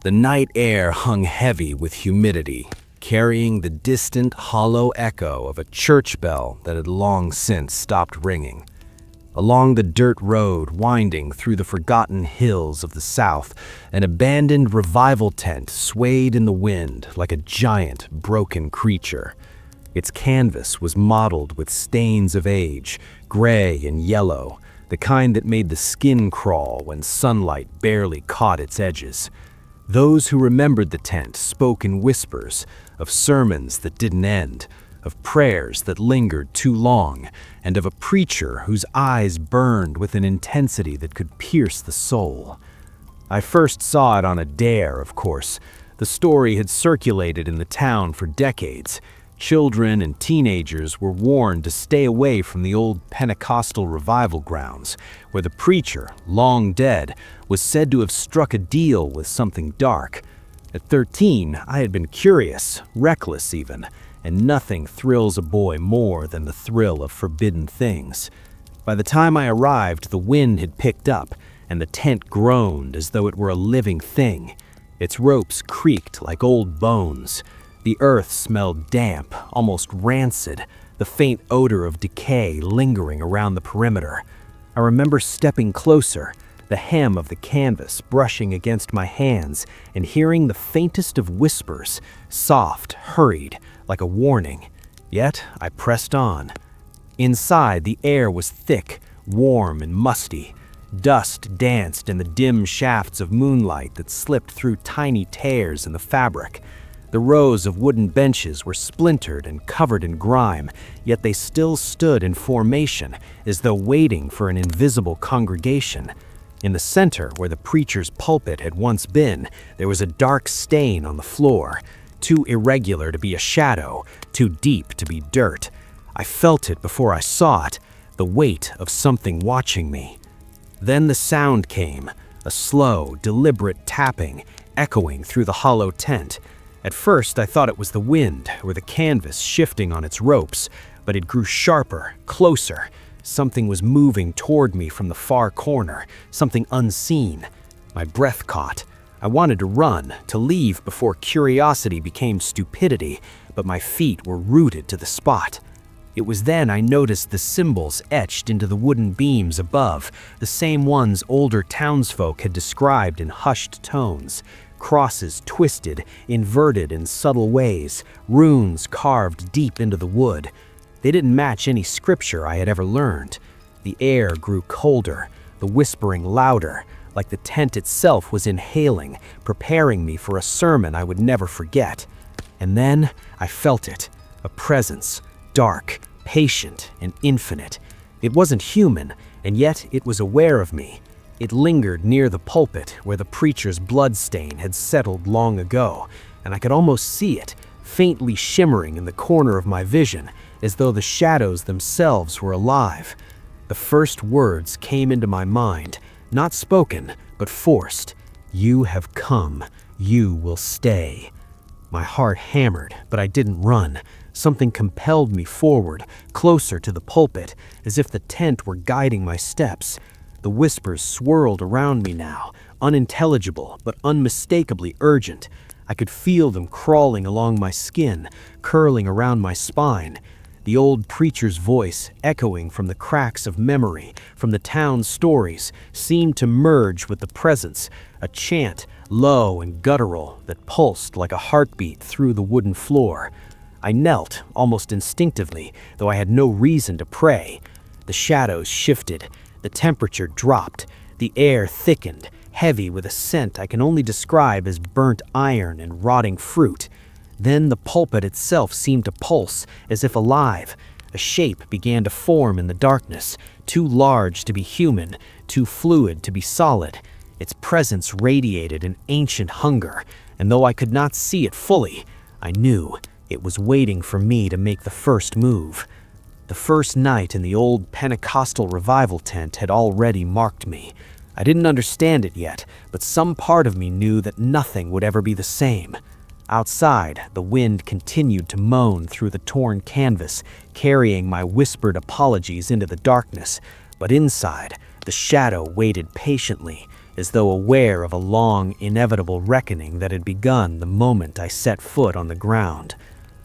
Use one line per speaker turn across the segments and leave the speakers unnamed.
The night air hung heavy with humidity, carrying the distant, hollow echo of a church bell that had long since stopped ringing. Along the dirt road winding through the forgotten hills of the south, an abandoned revival tent swayed in the wind like a giant, broken creature. Its canvas was mottled with stains of age, gray and yellow, the kind that made the skin crawl when sunlight barely caught its edges. Those who remembered the tent spoke in whispers of sermons that didn't end, of prayers that lingered too long, and of a preacher whose eyes burned with an intensity that could pierce the soul. I first saw it on a dare, of course. The story had circulated in the town for decades. Children and teenagers were warned to stay away from the old Pentecostal revival grounds, where the preacher, long dead, was said to have struck a deal with something dark. At 13, I had been curious, reckless even, and nothing thrills a boy more than the thrill of forbidden things. By the time I arrived, the wind had picked up, and the tent groaned as though it were a living thing. Its ropes creaked like old bones. The earth smelled damp, almost rancid, the faint odor of decay lingering around the perimeter. I remember stepping closer, the hem of the canvas brushing against my hands, and hearing the faintest of whispers, soft, hurried, like a warning. Yet I pressed on. Inside, the air was thick, warm, and musty. Dust danced in the dim shafts of moonlight that slipped through tiny tears in the fabric. The rows of wooden benches were splintered and covered in grime, yet they still stood in formation, as though waiting for an invisible congregation. In the center, where the preacher's pulpit had once been, there was a dark stain on the floor, too irregular to be a shadow, too deep to be dirt. I felt it before I saw it, the weight of something watching me. Then the sound came, a slow, deliberate tapping, echoing through the hollow tent. At first, I thought it was the wind or the canvas shifting on its ropes, but it grew sharper, closer. Something was moving toward me from the far corner, something unseen. My breath caught. I wanted to run, to leave before curiosity became stupidity, but my feet were rooted to the spot. It was then I noticed the symbols etched into the wooden beams above, the same ones older townsfolk had described in hushed tones. Crosses twisted, inverted in subtle ways, runes carved deep into the wood. They didn't match any scripture I had ever learned. The air grew colder, the whispering louder, like the tent itself was inhaling, preparing me for a sermon I would never forget. And then I felt it, a presence, dark, patient, and infinite. It wasn't human, and yet it was aware of me. It lingered near the pulpit where the preacher's bloodstain had settled long ago, and I could almost see it, faintly shimmering in the corner of my vision, as though the shadows themselves were alive. The first words came into my mind, not spoken, but forced. "You have come. You will stay." My heart hammered, but I didn't run. Something compelled me forward, closer to the pulpit, as if the tent were guiding my steps. The whispers swirled around me now, unintelligible but unmistakably urgent. I could feel them crawling along my skin, curling around my spine. The old preacher's voice, echoing from the cracks of memory, from the town's stories, seemed to merge with the presence, a chant, low and guttural, that pulsed like a heartbeat through the wooden floor. I knelt, almost instinctively, though I had no reason to pray. The shadows shifted. The temperature dropped, the air thickened, heavy with a scent I can only describe as burnt iron and rotting fruit. Then the pulpit itself seemed to pulse, as if alive. A shape began to form in the darkness, too large to be human, too fluid to be solid. Its presence radiated an ancient hunger, and though I could not see it fully, I knew it was waiting for me to make the first move. The first night in the old Pentecostal revival tent had already marked me. I didn't understand it yet, but some part of me knew that nothing would ever be the same. Outside, the wind continued to moan through the torn canvas, carrying my whispered apologies into the darkness. But inside, the shadow waited patiently, as though aware of a long, inevitable reckoning that had begun the moment I set foot on the ground.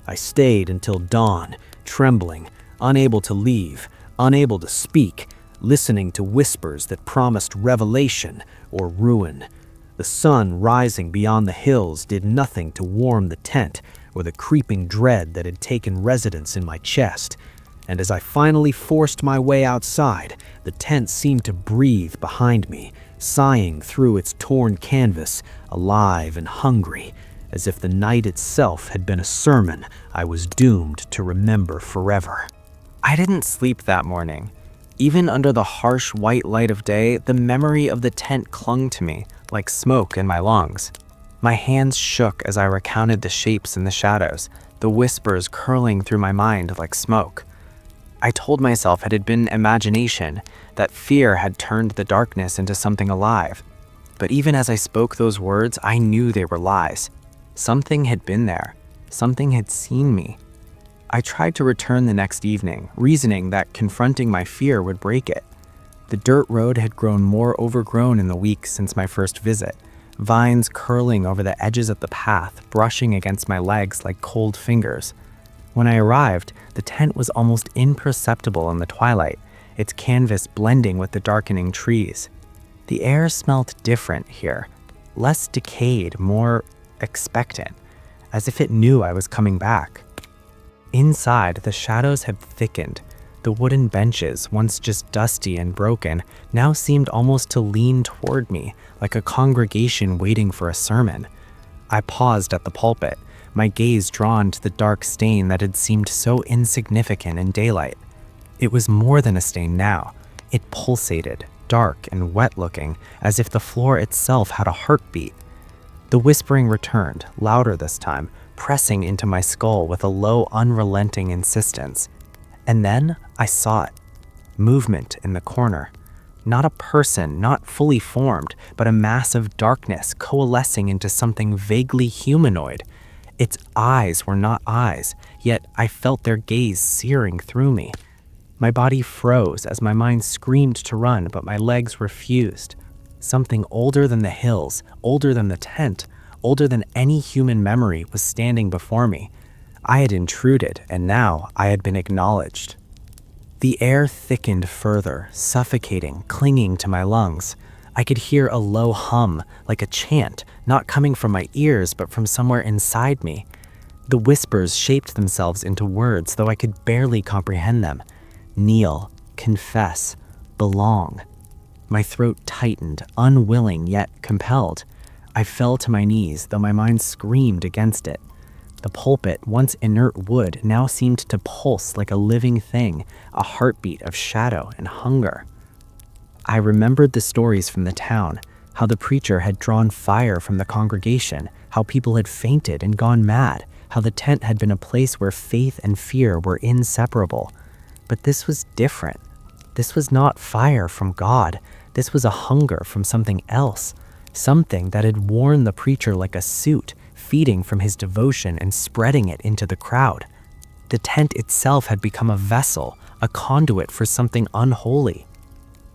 I stayed until dawn, trembling, unable to leave, unable to speak, listening to whispers that promised revelation or ruin. The sun rising beyond the hills did nothing to warm the tent or the creeping dread that had taken residence in my chest. And as I finally forced my way outside, the tent seemed to breathe behind me, sighing through its torn canvas, alive and hungry, as if the night itself had been a sermon I was doomed to remember forever. I didn't sleep that morning. Even under the harsh white light of day, the memory of the tent clung to me like smoke in my lungs. My hands shook as I recounted the shapes in the shadows, the whispers curling through my mind like smoke. I told myself it had been imagination, that fear had turned the darkness into something alive. But even as I spoke those words, I knew they were lies. Something had been there. Something had seen me. I tried to return the next evening, reasoning that confronting my fear would break it. The dirt road had grown more overgrown in the weeks since my first visit, vines curling over the edges of the path, brushing against my legs like cold fingers. When I arrived, the tent was almost imperceptible in the twilight, its canvas blending with the darkening trees. The air smelled different here, less decayed, more expectant, as if it knew I was coming back. Inside, the shadows had thickened. The wooden benches, once just dusty and broken, now seemed almost to lean toward me, like a congregation waiting for a sermon. I paused at the pulpit, my gaze drawn to the dark stain that had seemed so insignificant in daylight. It was more than a stain now. It pulsated, dark and wet-looking, as if the floor itself had a heartbeat. The whispering returned, louder this time, pressing into my skull with a low, unrelenting insistence. And then I saw it. Movement in the corner. Not a person, not fully formed, but a mass of darkness coalescing into something vaguely humanoid. Its eyes were not eyes, yet I felt their gaze searing through me. My body froze as my mind screamed to run, but my legs refused. Something older than the hills, older than the tent, older than any human memory was standing before me. I had intruded, and now I had been acknowledged. The air thickened further, suffocating, clinging to my lungs. I could hear a low hum, like a chant, not coming from my ears but from somewhere inside me. The whispers shaped themselves into words, though I could barely comprehend them. Kneel, confess, belong. My throat tightened, unwilling yet compelled. I fell to my knees, though my mind screamed against it. The pulpit, once inert wood, now seemed to pulse like a living thing, a heartbeat of shadow and hunger. I remembered the stories from the town, how the preacher had drawn fire from the congregation, how people had fainted and gone mad, how the tent had been a place where faith and fear were inseparable. But this was different. This was not fire from God. This was a hunger from something else, something that had worn the preacher like a suit, feeding from his devotion and spreading it into the crowd. The tent itself had become a vessel, a conduit for something unholy.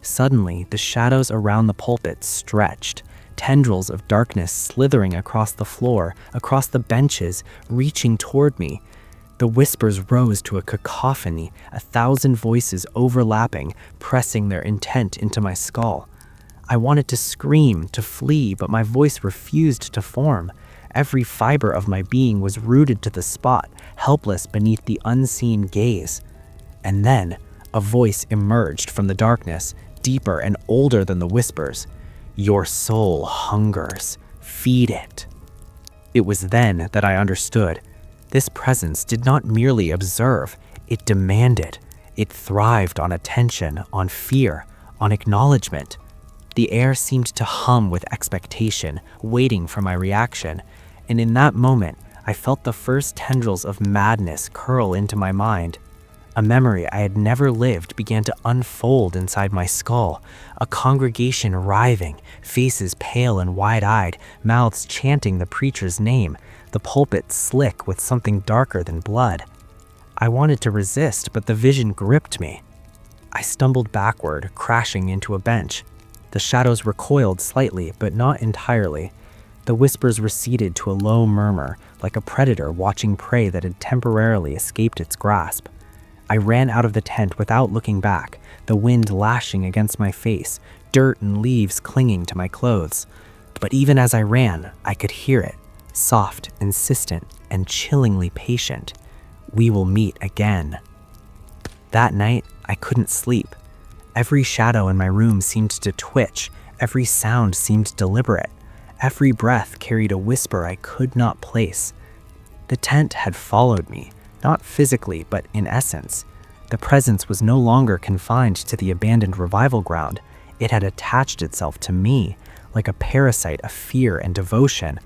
Suddenly, the shadows around the pulpit stretched, tendrils of darkness slithering across the floor, across the benches, reaching toward me. The whispers rose to a cacophony, 1,000 voices overlapping, pressing their intent into my skull. I wanted to scream, to flee, but my voice refused to form. Every fiber of my being was rooted to the spot, helpless beneath the unseen gaze. And then, a voice emerged from the darkness, deeper and older than the whispers. Your soul hungers. Feed it. It was then that I understood. This presence did not merely observe, it demanded. It thrived on attention, on fear, on acknowledgement. The air seemed to hum with expectation, waiting for my reaction. And in that moment, I felt the first tendrils of madness curl into my mind. A memory I had never lived began to unfold inside my skull, a congregation writhing, faces pale and wide-eyed, mouths chanting the preacher's name, the pulpit slick with something darker than blood. I wanted to resist, but the vision gripped me. I stumbled backward, crashing into a bench.
The shadows recoiled slightly, but not entirely. The whispers receded to a low murmur, like a predator watching prey that had temporarily escaped its grasp. I ran out of the tent without looking back, the wind lashing against my face, dirt and leaves clinging to my clothes. But even as I ran, I could hear it, soft, insistent, and chillingly patient. We will meet again. That night, I couldn't sleep. Every shadow in my room seemed to twitch, every sound seemed deliberate. Every breath carried a whisper I could not place. The tent had followed me, not physically, but in essence. The presence was no longer confined to the abandoned revival ground. It had attached itself to me, like a parasite of fear and devotion.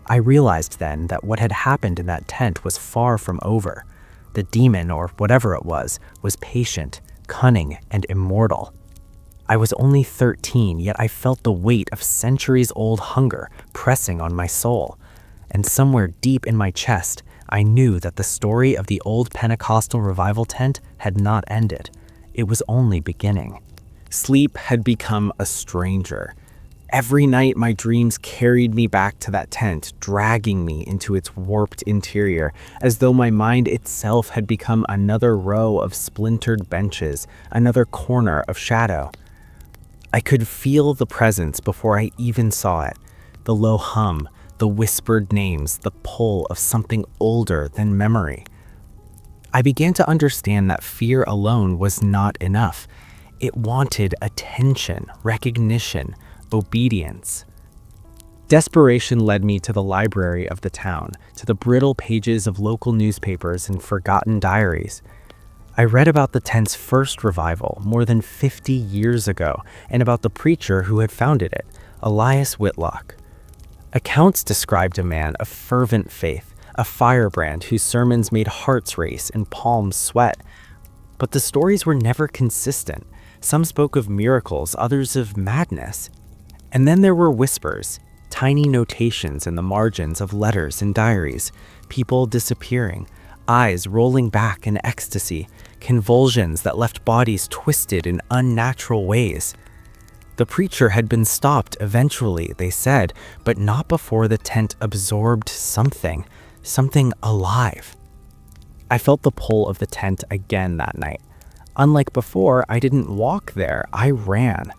I realized then that what had happened in that tent was far from over. The demon, or whatever it was patient, cunning, and immortal. I was only 13, yet I felt the weight of centuries-old hunger pressing on my soul. And somewhere deep in my chest, I knew that the story of the old Pentecostal revival tent had not ended. It was only beginning. Sleep had become a stranger. Every night my dreams carried me back to that tent, dragging me into its warped interior, as though my mind itself had become another row of splintered benches, another corner of shadow. I could feel the presence before I even saw it, the low hum, the whispered names, the pull of something older than memory. I began to understand that fear alone was not enough. It wanted attention, recognition, obedience. Desperation led me to the library of the town, to the brittle pages of local newspapers and forgotten diaries. I read about the tent's first revival more than 50 years ago and about the preacher who had founded it, Elias Whitlock. Accounts described a man of fervent faith, a firebrand whose sermons made hearts race and palms sweat. But the stories were never consistent. Some spoke of miracles, others of madness. And then there were whispers, tiny notations in the margins of letters and diaries, people disappearing, eyes rolling back in ecstasy, convulsions that left bodies twisted in unnatural ways. The preacher had been stopped eventually, they said, but not before the tent absorbed something alive. I felt the pull of the tent again that night. Unlike before, I didn't walk there, I ran.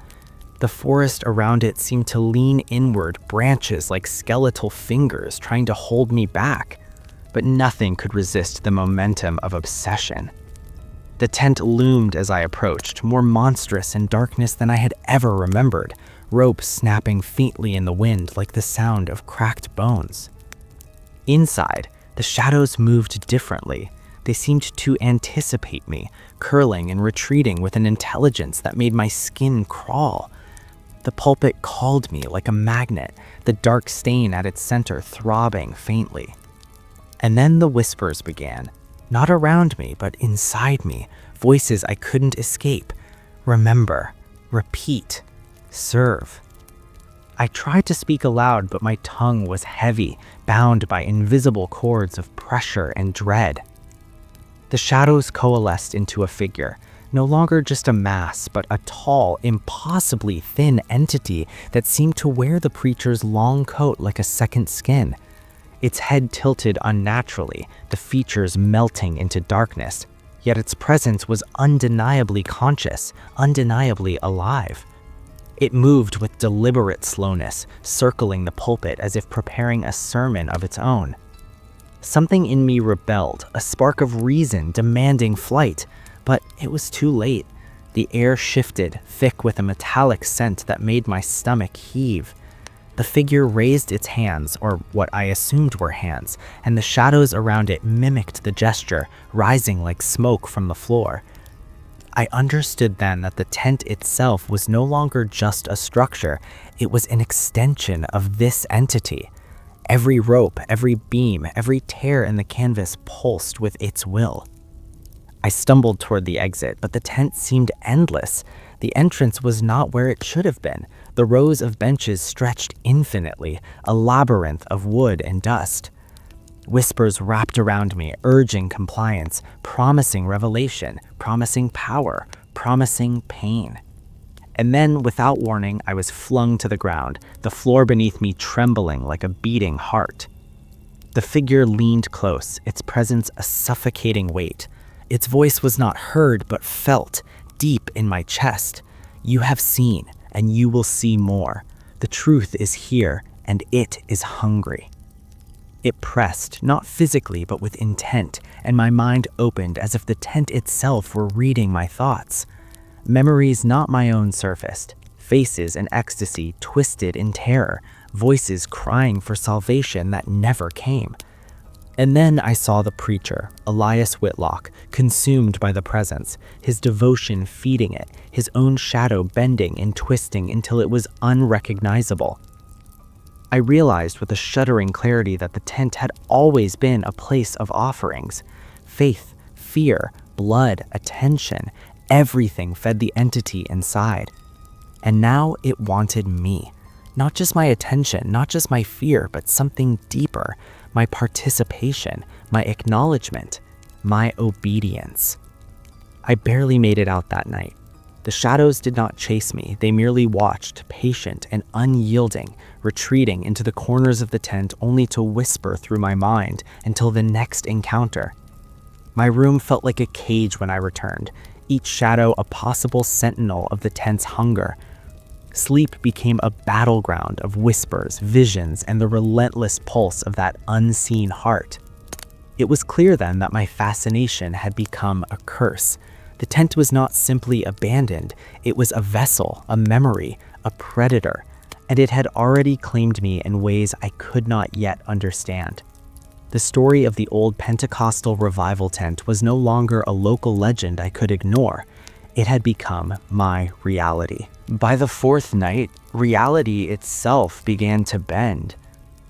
The forest around it seemed to lean inward, branches like skeletal fingers trying to hold me back. But nothing could resist the momentum of obsession. The tent loomed as I approached, more monstrous in darkness than I had ever remembered, ropes snapping faintly in the wind like the sound of cracked bones. Inside, the shadows moved differently. They seemed to anticipate me, curling and retreating with an intelligence that made my skin crawl. The pulpit called me like a magnet, the dark stain at its center throbbing faintly. And then the whispers began, not around me, but inside me, voices I couldn't escape. Remember, repeat, serve. I tried to speak aloud, but my tongue was heavy, bound by invisible cords of pressure and dread. The shadows coalesced into a figure, no longer just a mass, but a tall, impossibly thin entity that seemed to wear the preacher's long coat like a second skin. Its head tilted unnaturally, the features melting into darkness, yet its presence was undeniably conscious, undeniably alive. It moved with deliberate slowness, circling the pulpit as if preparing a sermon of its own. Something in me rebelled, a spark of reason demanding flight, but it was too late. The air shifted, thick with a metallic scent that made my stomach heave. The figure raised its hands, or what I assumed were hands, and the shadows around it mimicked the gesture, rising like smoke from the floor. I understood then that the tent itself was no longer just a structure, it was an extension of this entity. Every rope, every beam, every tear in the canvas pulsed with its will. I stumbled toward the exit, but the tent seemed endless. The entrance was not where it should have been. The rows of benches stretched infinitely, a labyrinth of wood and dust. Whispers wrapped around me, urging compliance, promising revelation, promising power, promising pain. And then, without warning, I was flung to the ground, the floor beneath me trembling like a beating heart. The figure leaned close, its presence a suffocating weight. Its voice was not heard, but felt, deep in my chest. You have seen, and you will see more. The truth is here, and it is hungry. It pressed, not physically, but with intent, and my mind opened as if the tent itself were reading my thoughts. Memories not my own surfaced, faces in ecstasy twisted in terror, voices crying for salvation that never came. And then I saw the preacher, Elias Whitlock, consumed by the presence, his devotion feeding it, his own shadow bending and twisting until it was unrecognizable. I realized with a shuddering clarity that the tent had always been a place of offerings. Faith, fear, blood, attention, everything fed the entity inside. And now it wanted me. Not just my attention, not just my fear, but something deeper, my participation, my acknowledgement, my obedience. I barely made it out that night. The shadows did not chase me, they merely watched, patient and unyielding, retreating into the corners of the tent only to whisper through my mind until the next encounter. My room felt like a cage when I returned, each shadow a possible sentinel of the tent's hunger. Sleep became a battleground of whispers, visions, and the relentless pulse of that unseen heart. It was clear then that my fascination had become a curse. The tent was not simply abandoned, it was a vessel, a memory, a predator, and it had already claimed me in ways I could not yet understand. The story of the old Pentecostal revival tent was no longer a local legend I could ignore. It had become my reality. By the fourth night, reality itself began to bend.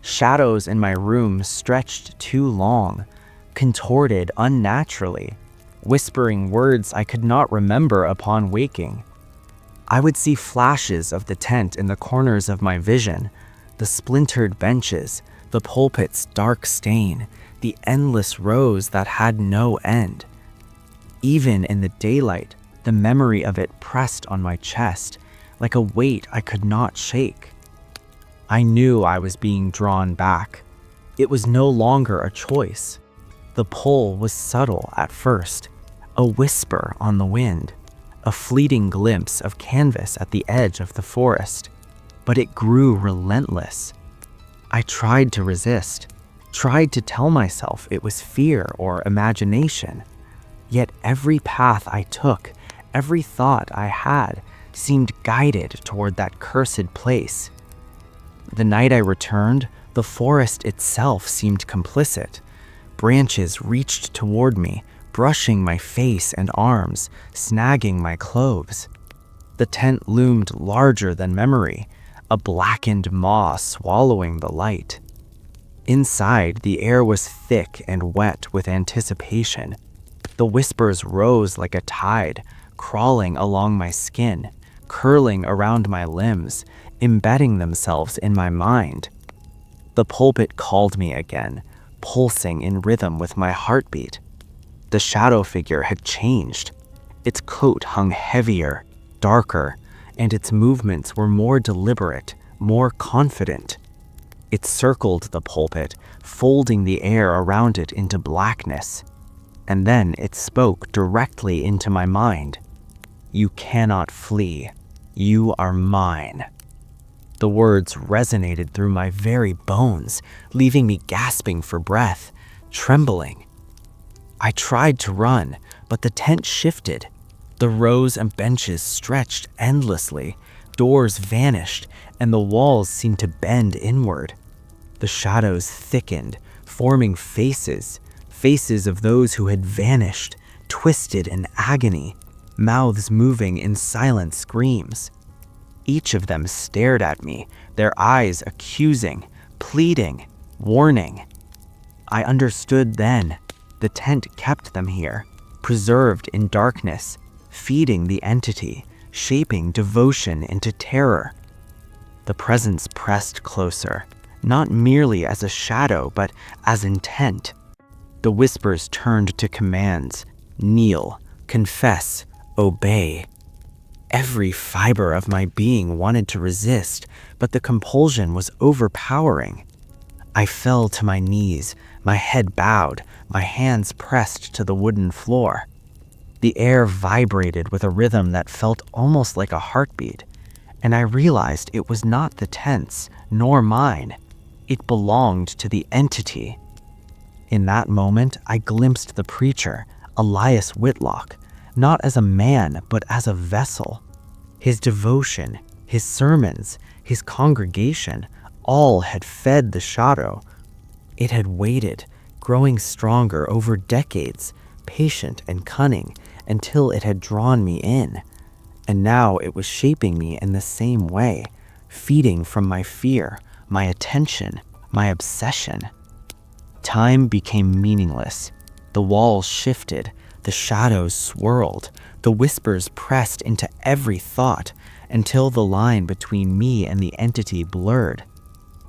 Shadows in my room stretched too long, contorted unnaturally, whispering words I could not remember upon waking. I would see flashes of the tent in the corners of my vision, the splintered benches, the pulpit's dark stain, the endless rows that had no end. Even in the daylight, the memory of it pressed on my chest, like a weight I could not shake. I knew I was being drawn back. It was no longer a choice. The pull was subtle at first, a whisper on the wind, a fleeting glimpse of canvas at the edge of the forest, but it grew relentless. I tried to resist, tried to tell myself it was fear or imagination, yet every path I took, every thought I had, seemed guided toward that cursed place. The night I returned, the forest itself seemed complicit. Branches reached toward me, brushing my face and arms, snagging my clothes. The tent loomed larger than memory, a blackened maw swallowing the light. Inside, the air was thick and wet with anticipation. The whispers rose like a tide, crawling along my skin, curling around my limbs, embedding themselves in my mind. The pulpit called me again, pulsing in rhythm with my heartbeat. The shadow figure had changed. Its coat hung heavier, darker, and its movements were more deliberate, more confident. It circled the pulpit, folding the air around it into blackness. And then it spoke directly into my mind. "You cannot flee. You are mine." The words resonated through my very bones, leaving me gasping for breath, trembling. I tried to run, but the tent shifted. The rows and benches stretched endlessly, doors vanished, and the walls seemed to bend inward. The shadows thickened, forming faces, faces of those who had vanished, twisted in agony, mouths moving in silent screams. Each of them stared at me, their eyes accusing, pleading, warning. I understood then. The tent kept them here, preserved in darkness, feeding the entity, shaping devotion into terror. The presence pressed closer, not merely as a shadow, but as intent. The whispers turned to commands: kneel, confess, obey. Every fiber of my being wanted to resist, but the compulsion was overpowering. I fell to my knees, my head bowed, my hands pressed to the wooden floor. The air vibrated with a rhythm that felt almost like a heartbeat, and I realized it was not the tent's, nor mine. It belonged to the entity. In that moment, I glimpsed the preacher, Elias Whitlock, not as a man, but as a vessel. His devotion, his sermons, his congregation, all had fed the shadow. It had waited, growing stronger over decades, patient and cunning, until it had drawn me in. And now it was shaping me in the same way, feeding from my fear, my attention, my obsession. Time became meaningless. The walls shifted, the shadows swirled, the whispers pressed into every thought until the line between me and the entity blurred.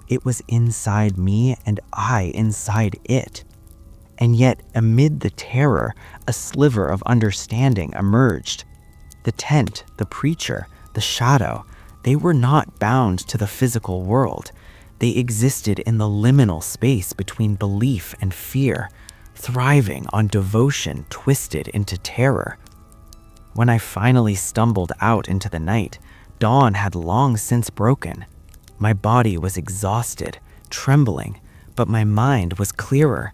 It was inside me and I inside it. And yet, amid the terror, a sliver of understanding emerged. The tent, the preacher, the shadow, they were not bound to the physical world. They existed in the liminal space between belief and fear, thriving on devotion twisted into terror. When I finally stumbled out into the night, dawn had long since broken. My body was exhausted, trembling, but my mind was clearer.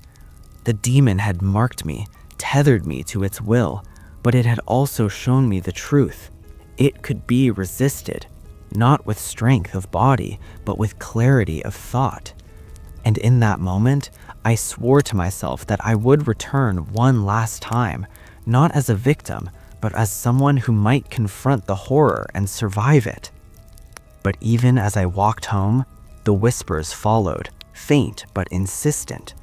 The demon had marked me, tethered me to its will, but it had also shown me the truth. It could be resisted, not with strength of body, but with clarity of thought. And in that moment, I swore to myself that I would return one last time, not as a victim, but as someone who might confront the horror and survive it. But even as I walked home, the whispers followed, faint but insistent,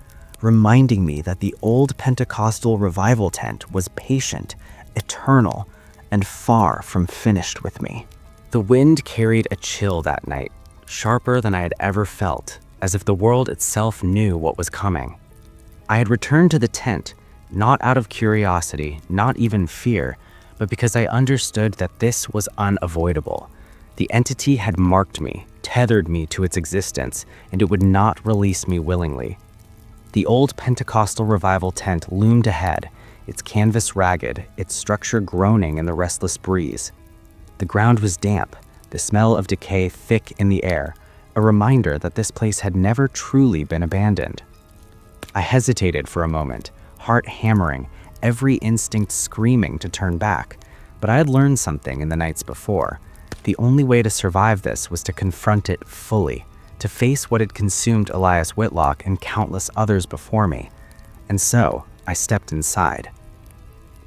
reminding me that the old Pentecostal revival tent was patient, eternal, and far from finished with me. The wind carried a chill that night, sharper than I had ever felt, as if the world itself knew what was coming. I had returned to the tent, not out of curiosity, not even fear, but because I understood that this was unavoidable. The entity had marked me, tethered me to its existence, and it would not release me willingly. The old Pentecostal revival tent loomed ahead, its canvas ragged, its structure groaning in the restless breeze. The ground was damp, the smell of decay thick in the air, a reminder that this place had never truly been abandoned. I hesitated for a moment, heart hammering, every instinct screaming to turn back, but I had learned something in the nights before. The only way to survive this was to confront it fully, to face what had consumed Elias Whitlock and countless others before me. And so, I stepped inside.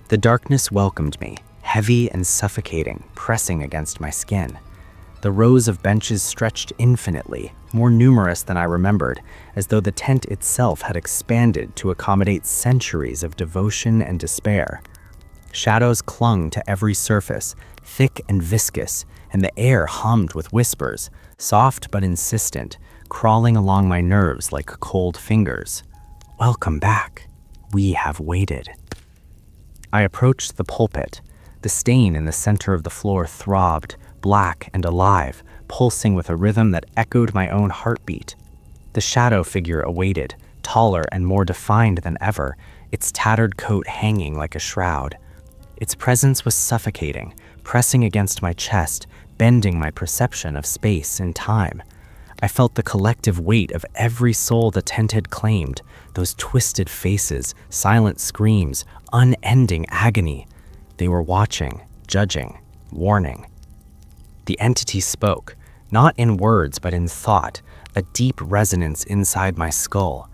The darkness welcomed me, heavy and suffocating, pressing against my skin. The rows of benches stretched infinitely, more numerous than I remembered, as though the tent itself had expanded to accommodate centuries of devotion and despair. Shadows clung to every surface, thick and viscous, and the air hummed with whispers, soft but insistent, crawling along my nerves like cold fingers. Welcome back. We have waited. I approached the pulpit. The stain in the center of the floor throbbed, black and alive, pulsing with a rhythm that echoed my own heartbeat. The shadow figure awaited, taller and more defined than ever, its tattered coat hanging like a shroud. Its presence was suffocating, pressing against my chest, bending my perception of space and time. I felt the collective weight of every soul the tent had claimed, those twisted faces, silent screams, unending agony. They were watching, judging, warning. The entity spoke, not in words but in thought, a deep resonance inside my skull.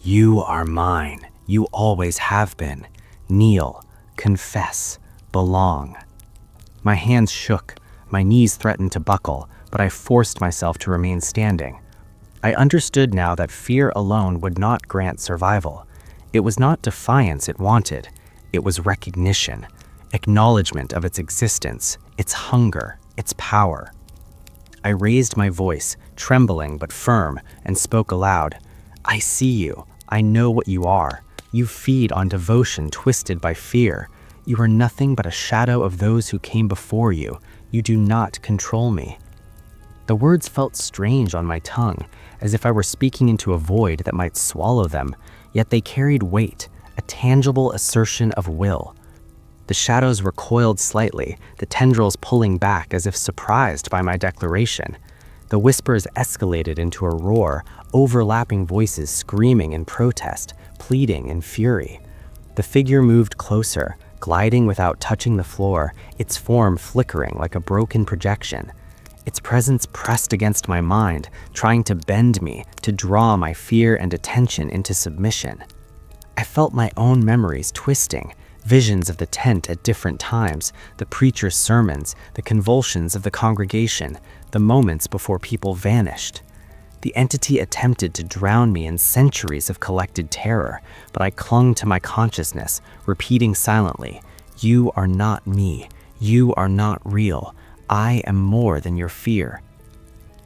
You are mine. You always have been. Kneel, confess, belong. My hands shook, my knees threatened to buckle, but I forced myself to remain standing. I understood now that fear alone would not grant survival. It was not defiance it wanted. It was recognition, acknowledgement of its existence, its hunger, its power. I raised my voice, trembling but firm, and spoke aloud. I see you. I know what you are. You feed on devotion twisted by fear. You are nothing but a shadow of those who came before you. You do not control me." The words felt strange on my tongue, as if I were speaking into a void that might swallow them, yet they carried weight, a tangible assertion of will. The shadows recoiled slightly, the tendrils pulling back as if surprised by my declaration. The whispers escalated into a roar, overlapping voices screaming in protest, pleading in fury. The figure moved closer, gliding without touching the floor, its form flickering like a broken projection. Its presence pressed against my mind, trying to bend me, to draw my fear and attention into submission. I felt my own memories twisting, visions of the tent at different times, the preacher's sermons, the convulsions of the congregation, the moments before people vanished. The entity attempted to drown me in centuries of collected terror, but I clung to my consciousness, repeating silently, "You are not me. You are not real. I am more than your fear."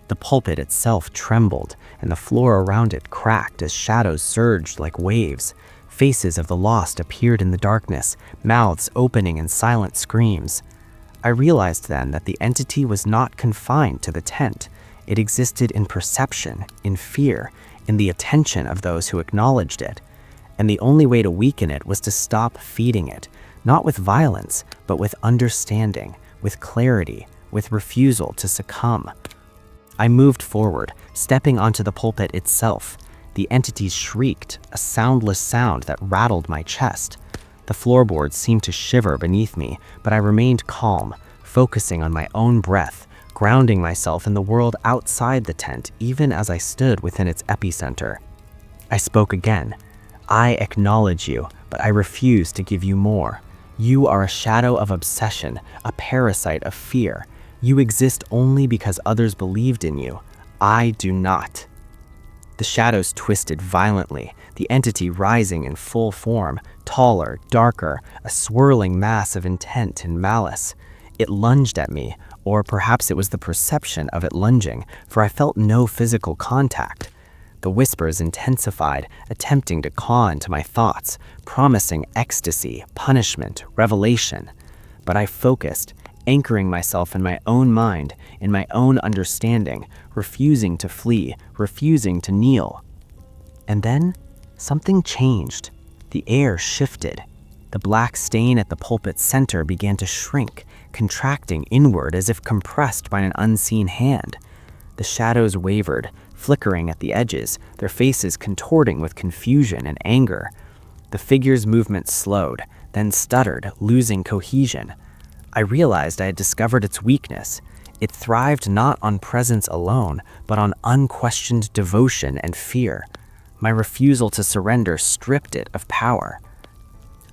The pulpit itself trembled, and the floor around it cracked as shadows surged like waves. Faces of the lost appeared in the darkness, mouths opening in silent screams. I realized then that the entity was not confined to the tent. It existed in perception, in fear, in the attention of those who acknowledged it. And the only way to weaken it was to stop feeding it, not with violence, but with understanding, with clarity, with refusal to succumb. I moved forward, stepping onto the pulpit itself. The entities shrieked, a soundless sound that rattled my chest. The floorboards seemed to shiver beneath me, but I remained calm, focusing on my own breath, grounding myself in the world outside the tent even as I stood within its epicenter. I spoke again. "I acknowledge you, but I refuse to give you more. You are a shadow of obsession, a parasite of fear. You exist only because others believed in you. I do not." The shadows twisted violently, the entity rising in full form, taller, darker, a swirling mass of intent and malice. It lunged at me, or perhaps it was the perception of it lunging, for I felt no physical contact. The whispers intensified, attempting to claw into my thoughts, promising ecstasy, punishment, revelation. But I focused, anchoring myself in my own mind, in my own understanding, refusing to flee, refusing to kneel. And then, something changed. The air shifted. The black stain at the pulpit's center began to shrink, contracting inward as if compressed by an unseen hand. The shadows wavered, flickering at the edges, their faces contorting with confusion and anger. The figure's movement slowed, then stuttered, losing cohesion. I realized I had discovered its weakness. It thrived not on presence alone, but on unquestioned devotion and fear. My refusal to surrender stripped it of power.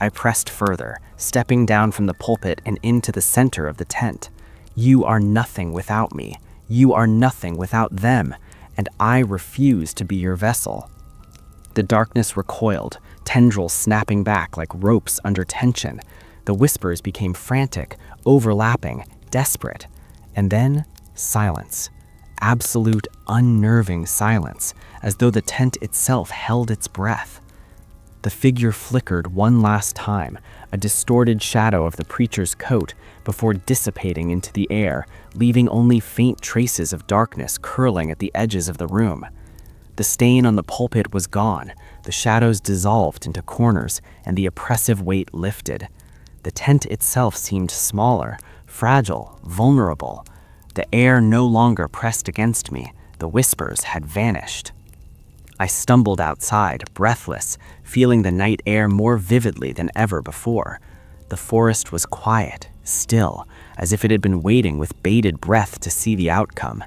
I pressed further, stepping down from the pulpit and into the center of the tent. "You are nothing without me. You are nothing without them, and I refuse to be your vessel." The darkness recoiled, tendrils snapping back like ropes under tension. The whispers became frantic, overlapping, desperate. And then, silence. Absolute, unnerving silence, as though the tent itself held its breath. The figure flickered one last time, a distorted shadow of the preacher's coat, before dissipating into the air, leaving only faint traces of darkness curling at the edges of the room. The stain on the pulpit was gone, the shadows dissolved into corners, and the oppressive weight lifted. The tent itself seemed smaller, fragile, vulnerable. The air no longer pressed against me. The whispers had vanished. I stumbled outside, breathless, feeling the night air more vividly than ever before. The forest was quiet, still, as if it had been waiting with bated breath to see the outcome.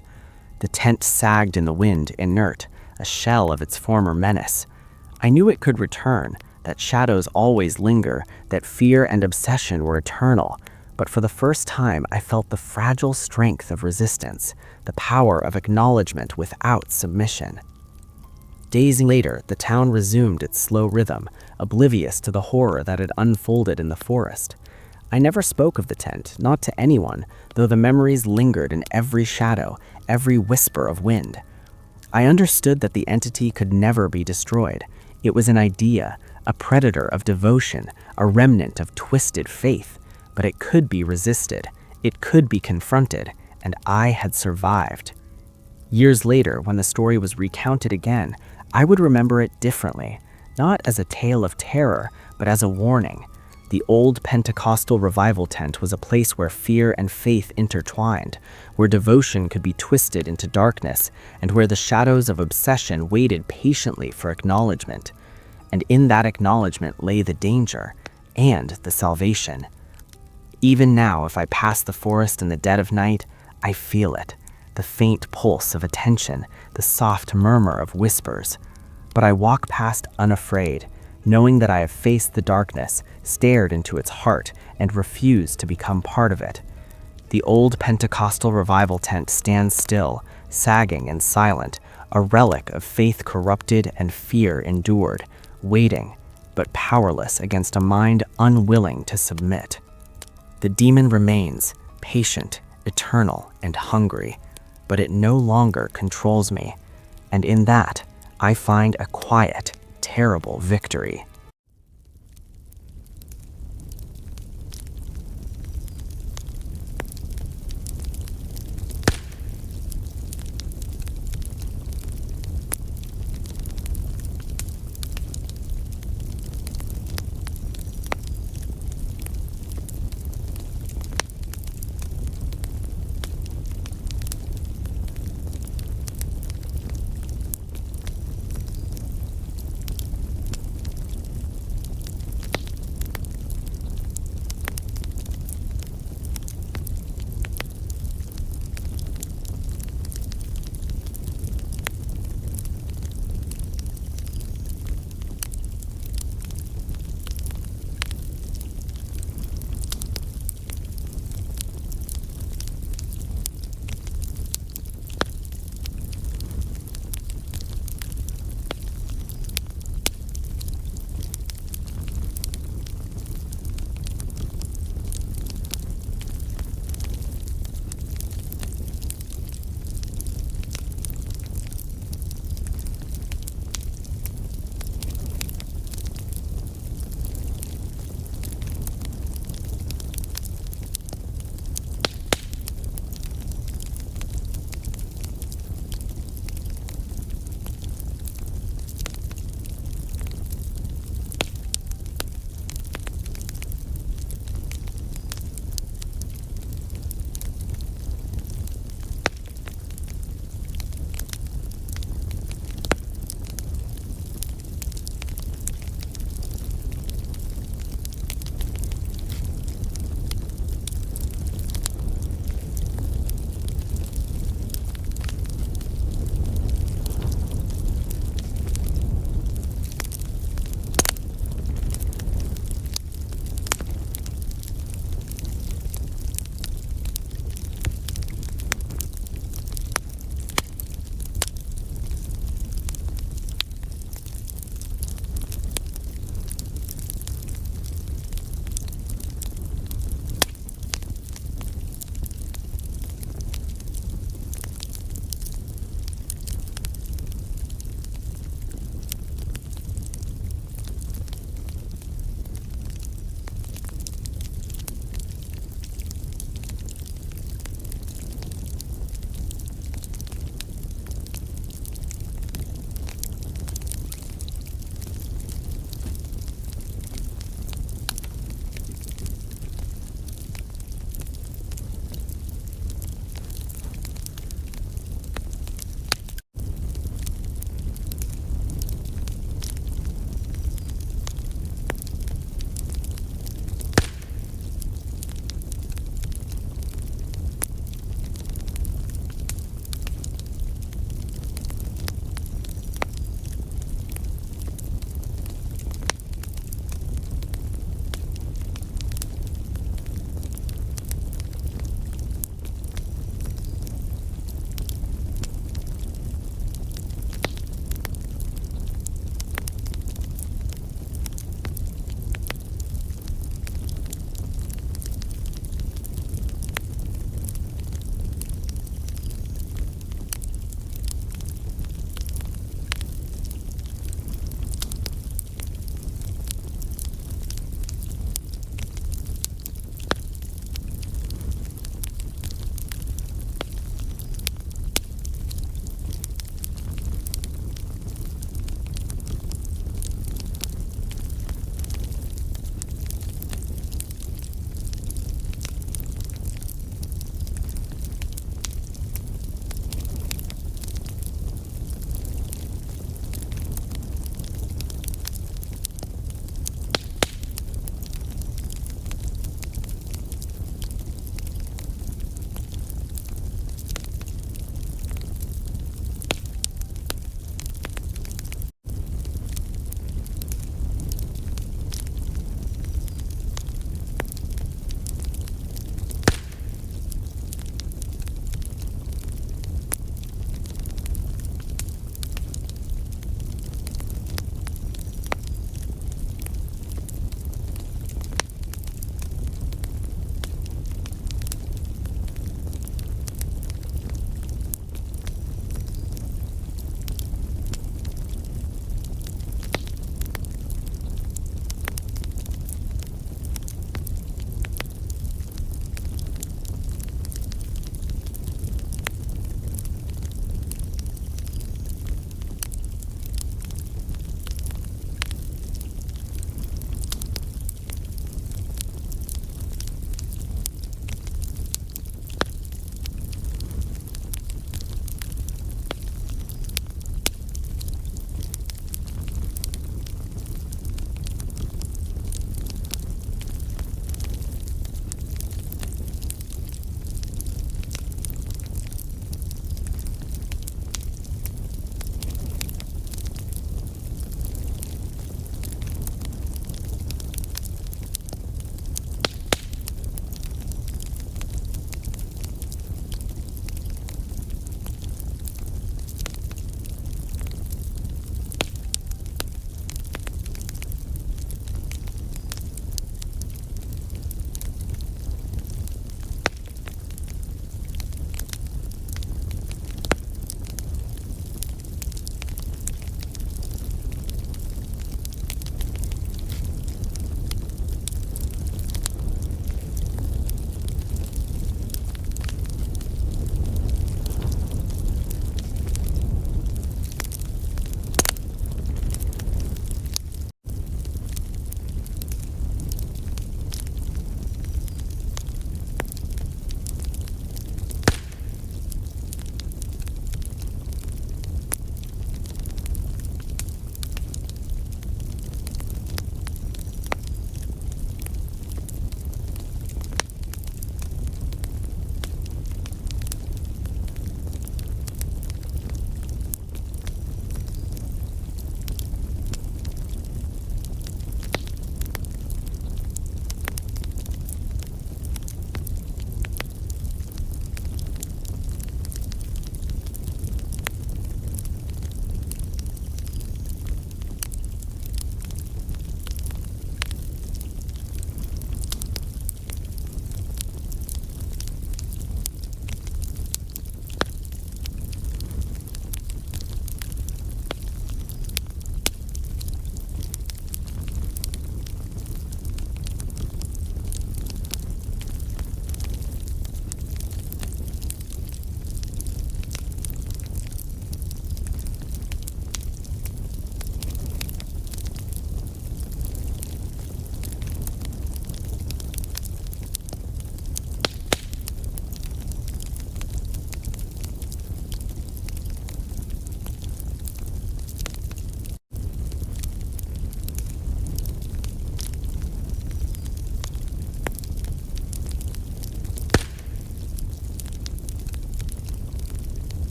The tent sagged in the wind, inert, a shell of its former menace. I knew it could return, that shadows always linger, that fear and obsession were eternal. But for the first time, I felt the fragile strength of resistance, the power of acknowledgement without submission. Days later, the town resumed its slow rhythm, oblivious to the horror that had unfolded in the forest. I never spoke of the tent, not to anyone, though the memories lingered in every shadow, every whisper of wind. I understood that the entity could never be destroyed. It was an idea, a predator of devotion, a remnant of twisted faith. But it could be resisted, it could be confronted, and I had survived. Years later, when the story was recounted again, I would remember it differently, not as a tale of terror, but as a warning. The old Pentecostal revival tent was a place where fear and faith intertwined, where devotion could be twisted into darkness, and where the shadows of obsession waited patiently for acknowledgement. And in that acknowledgement lay the danger and the salvation. Even now, if I pass the forest in the dead of night, I feel it, the faint pulse of attention, the soft murmur of whispers. But I walk past unafraid, knowing that I have faced the darkness, stared into its heart, and refused to become part of it. The old Pentecostal revival tent stands still, sagging and silent, a relic of faith corrupted and fear endured, waiting, but powerless against a mind unwilling to submit. The demon remains, patient, eternal, and hungry, but it no longer controls me, and in that, I find a quiet, terrible victory.